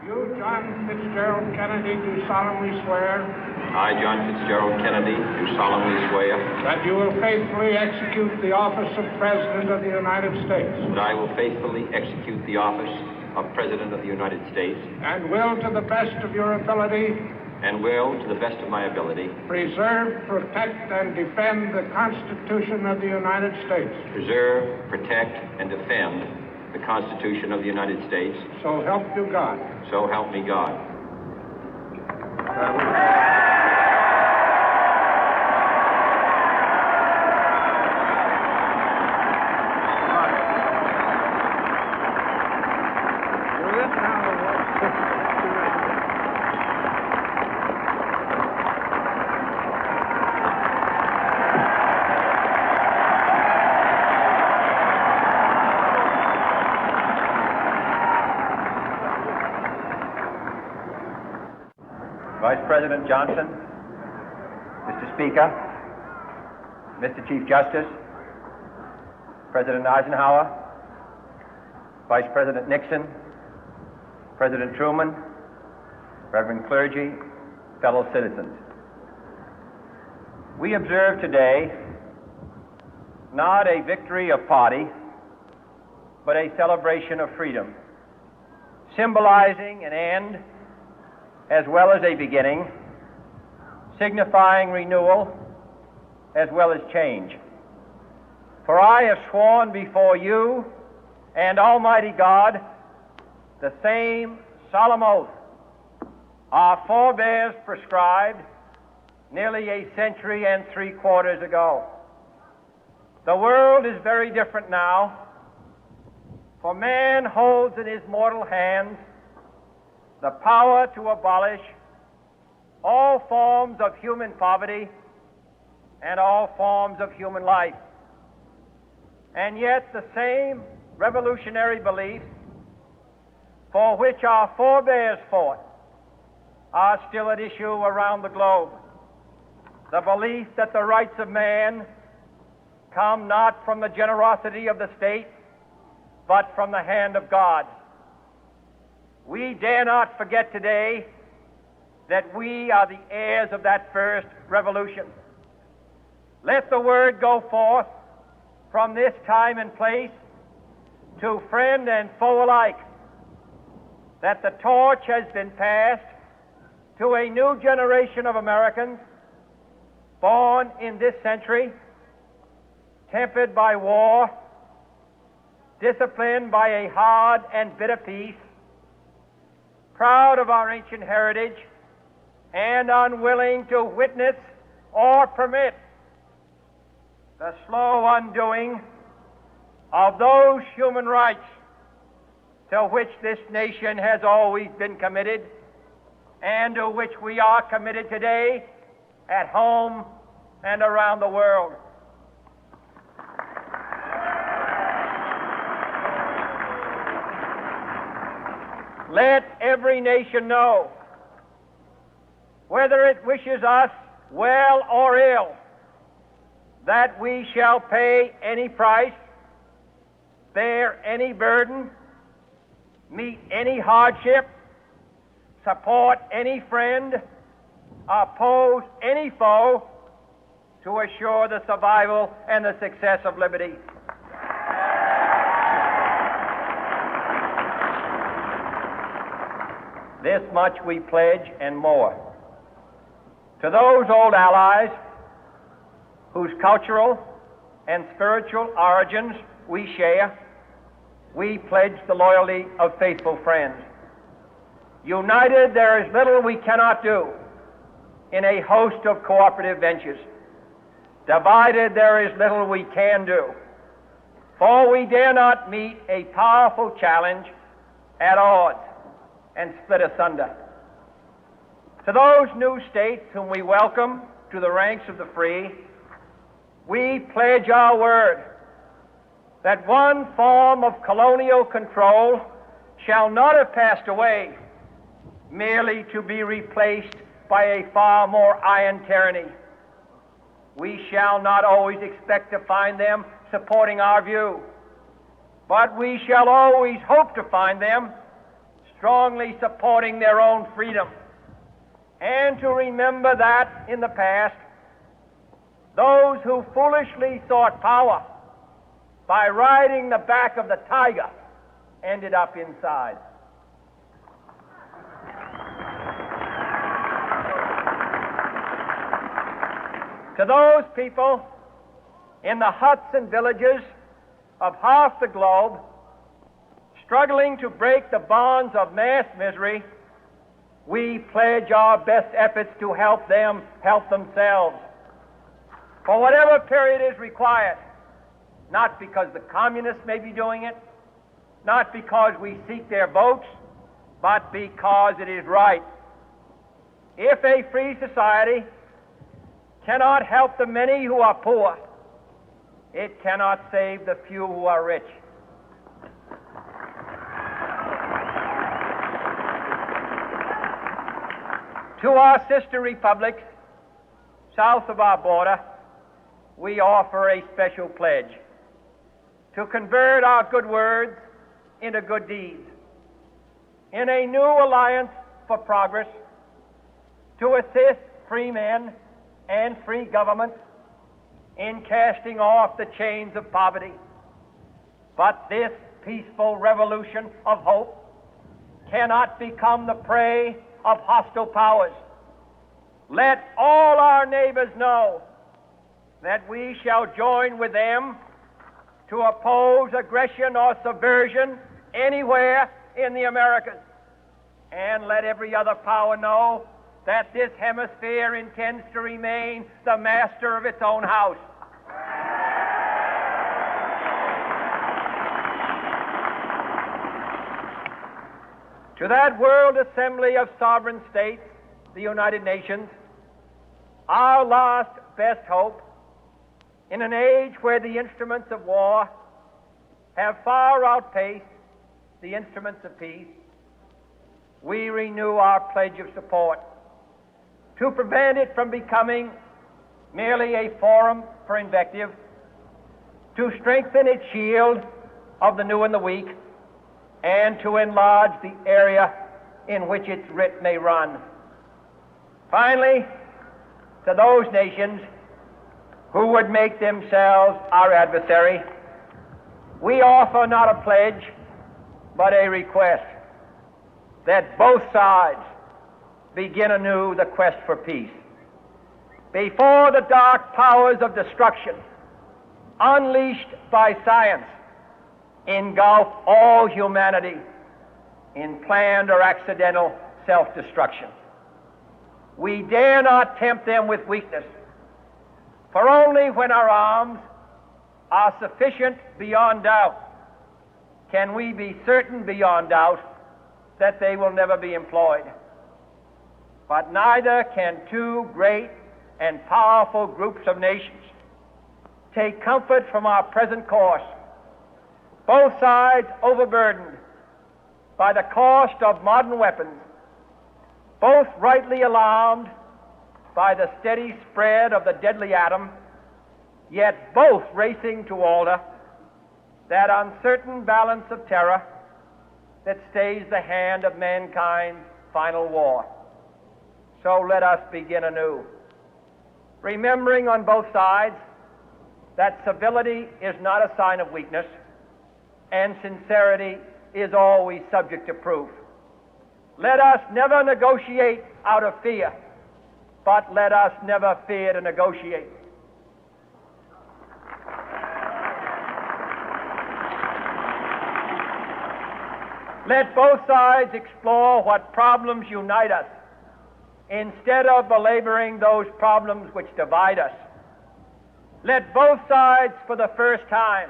You, John Fitzgerald Kennedy, do solemnly swear. I, John Fitzgerald Kennedy, do solemnly swear. That you will faithfully execute the office of President of the United States. That I will faithfully execute the office of President of the United States. And will, to the best of your ability. And will, to the best of my ability. Preserve, protect, and defend the Constitution of the United States. Preserve, protect, and defend the Constitution of the United States. So help you God. So help me God. Vice President Johnson, Mr. Speaker, Mr. Chief Justice, President Eisenhower, Vice President Nixon, President Truman, Reverend clergy, fellow citizens. We observe today not a victory of party, but a celebration of freedom, symbolizing an end as well as a beginning, signifying renewal as well as change. For I have sworn before you and Almighty God the same solemn oath our forebears prescribed nearly a century and 3/4 ago. The world is very different now, for man holds in his mortal hands the power to abolish all forms of human poverty and all forms of human life. And yet the same revolutionary beliefs for which our forebears fought are still at issue around the globe. The belief that the rights of man come not from the generosity of the state, but from the hand of God. We dare not forget today that we are the heirs of that first revolution. Let the word go forth from this time and place to friend and foe alike that the torch has been passed to a new generation of Americans born in this century, tempered by war, disciplined by a hard and bitter peace, proud of our ancient heritage, and unwilling to witness or permit the slow undoing of those human rights to which this nation has always been committed and to which we are committed today at home and around the world. Let every nation know, whether it wishes us well or ill, that we shall pay any price, bear any burden, meet any hardship, support any friend, oppose any foe to assure the survival and the success of liberty. This much we pledge and more. To those old allies whose cultural and spiritual origins we share, we pledge the loyalty of faithful friends. United, there is little we cannot do in a host of cooperative ventures. Divided, there is little we can do, for we dare not meet a powerful challenge at odds and split asunder. To those new states whom we welcome to the ranks of the free, we pledge our word that one form of colonial control shall not have passed away, merely to be replaced by a far more iron tyranny. We shall not always expect to find them supporting our view, but we shall always hope to find them strongly supporting their own freedom, and to remember that in the past, those who foolishly sought power by riding the back of the tiger ended up inside. To those people in the huts and villages of half the globe struggling to break the bonds of mass misery, we pledge our best efforts to help them help themselves for whatever period is required, not because the communists may be doing it, not because we seek their votes, but because it is right. If a free society cannot help the many who are poor, it cannot save the few who are rich. To our sister republics south of our border, we offer a special pledge to convert our good words into good deeds, in a new alliance for progress, to assist free men and free governments in casting off the chains of poverty. But this peaceful revolution of hope cannot become the prey of hostile powers. Let all our neighbors know that we shall join with them to oppose aggression or subversion anywhere in the Americas. And let every other power know that this hemisphere intends to remain the master of its own house. To that World Assembly of Sovereign States, the United Nations, our last best hope, in an age where the instruments of war have far outpaced the instruments of peace, we renew our pledge of support to prevent it from becoming merely a forum for invective, to strengthen its shield of the new and the weak, and to enlarge the area in which its writ may run. Finally, to those nations who would make themselves our adversary, we offer not a pledge, but a request that both sides begin anew the quest for peace. Before the dark powers of destruction, unleashed by science, engulf all humanity in planned or accidental self-destruction, we dare not tempt them with weakness, for only when our arms are sufficient beyond doubt can we be certain beyond doubt that they will never be employed. But neither can two great and powerful groups of nations take comfort from our present course, both sides overburdened by the cost of modern weapons, both rightly alarmed by the steady spread of the deadly atom, yet both racing to alter that uncertain balance of terror that stays the hand of mankind's final war. So let us begin anew, remembering on both sides that civility is not a sign of weakness, and sincerity is always subject to proof. Let us never negotiate out of fear, but let us never fear to negotiate. Let both sides explore what problems unite us, instead of belaboring those problems which divide us. Let both sides, for the first time,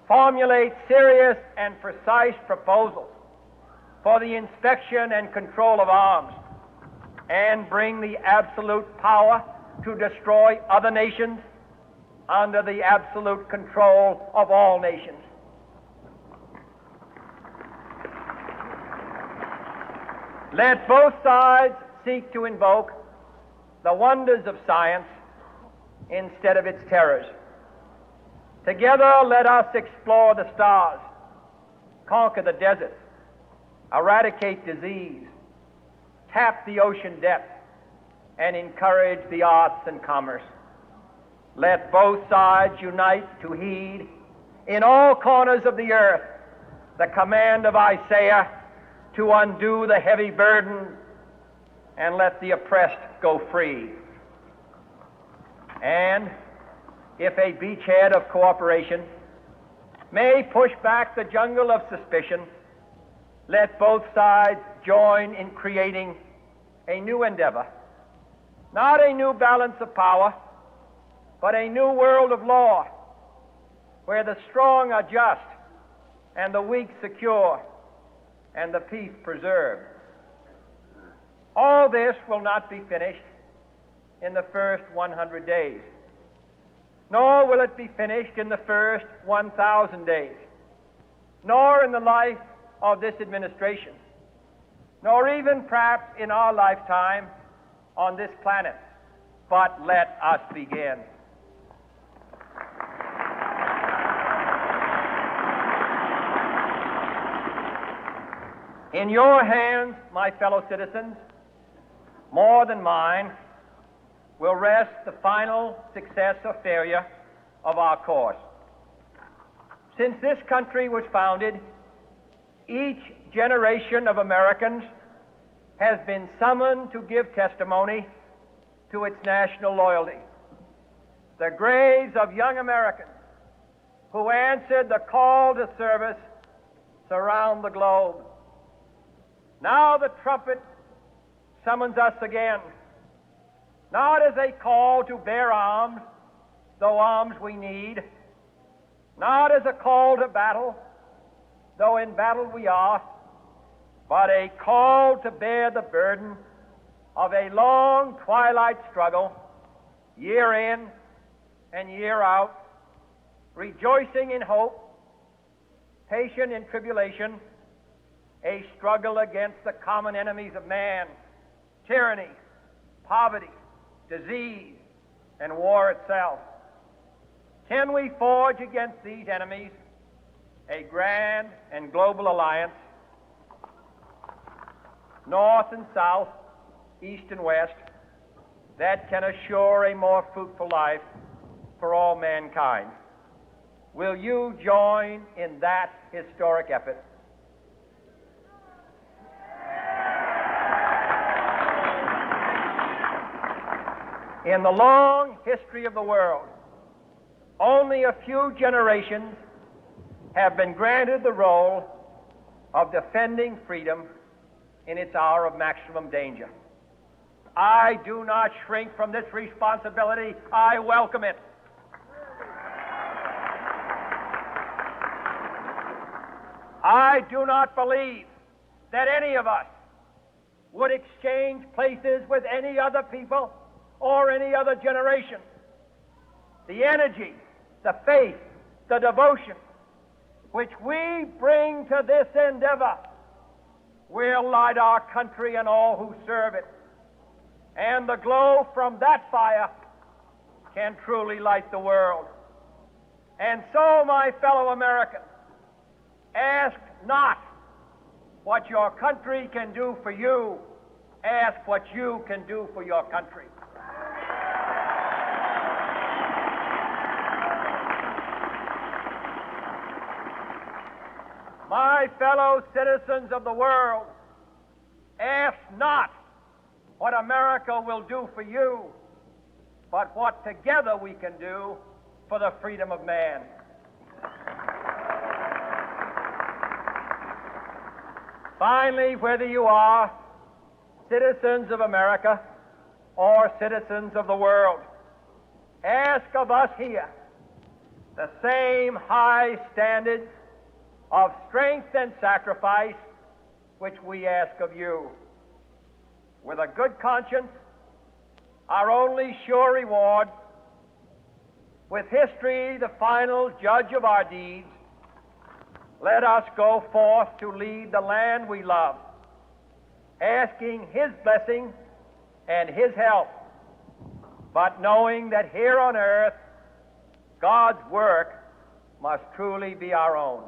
formulate serious and precise proposals for the inspection and control of arms, and bring the absolute power to destroy other nations under the absolute control of all nations. Let both sides seek to invoke the wonders of science instead of its terrors. Together, let us explore the stars, conquer the deserts, eradicate disease, tap the ocean depth, and encourage the arts and commerce. Let both sides unite to heed in all corners of the earth the command of Isaiah to undo the heavy burden and let the oppressed go free. And if a beachhead of cooperation may push back the jungle of suspicion, let both sides join in creating a new endeavor, not a new balance of power, but a new world of law, where the strong are just and the weak secure and the peace preserved. All this will not be finished in the first 100 days, nor will it be finished in the first 1,000 days, nor in the life of this administration, nor even perhaps in our lifetime on this planet. But let us begin. In your hands, my fellow citizens, more than mine, will rest the final success or failure of our course. Since this country was founded, each generation of Americans has been summoned to give testimony to its national loyalty. The graves of young Americans who answered the call to service surround the globe. Now the trumpet summons us again, not as a call to bear arms, though arms we need, not as a call to battle, though in battle we are, but a call to bear the burden of a long twilight struggle, year in and year out, rejoicing in hope, patient in tribulation, a struggle against the common enemies of man, tyranny, poverty, disease, and war itself. Can we forge against these enemies a grand and global alliance, north and south, east and west, that can assure a more fruitful life for all mankind? Will you join in that historic effort? In the long history of the world, only a few generations have been granted the role of defending freedom in its hour of maximum danger. I do not shrink from this responsibility. I welcome it. I do not believe that any of us would exchange places with any other people or any other generation. The energy, the faith, the devotion which we bring to this endeavor will light our country and all who serve it. And the glow from that fire can truly light the world. And so, my fellow Americans, ask not what your country can do for you. Ask what you can do for your country. My fellow citizens of the world, ask not what America will do for you, but what together we can do for the freedom of man. Finally, whether you are citizens of America or citizens of the world, ask of us here the same high standards of strength and sacrifice which we ask of you. With a good conscience, our only sure reward, with history the final judge of our deeds, let us go forth to lead the land we love, asking His blessing and His help, but knowing that here on earth God's work must truly be our own.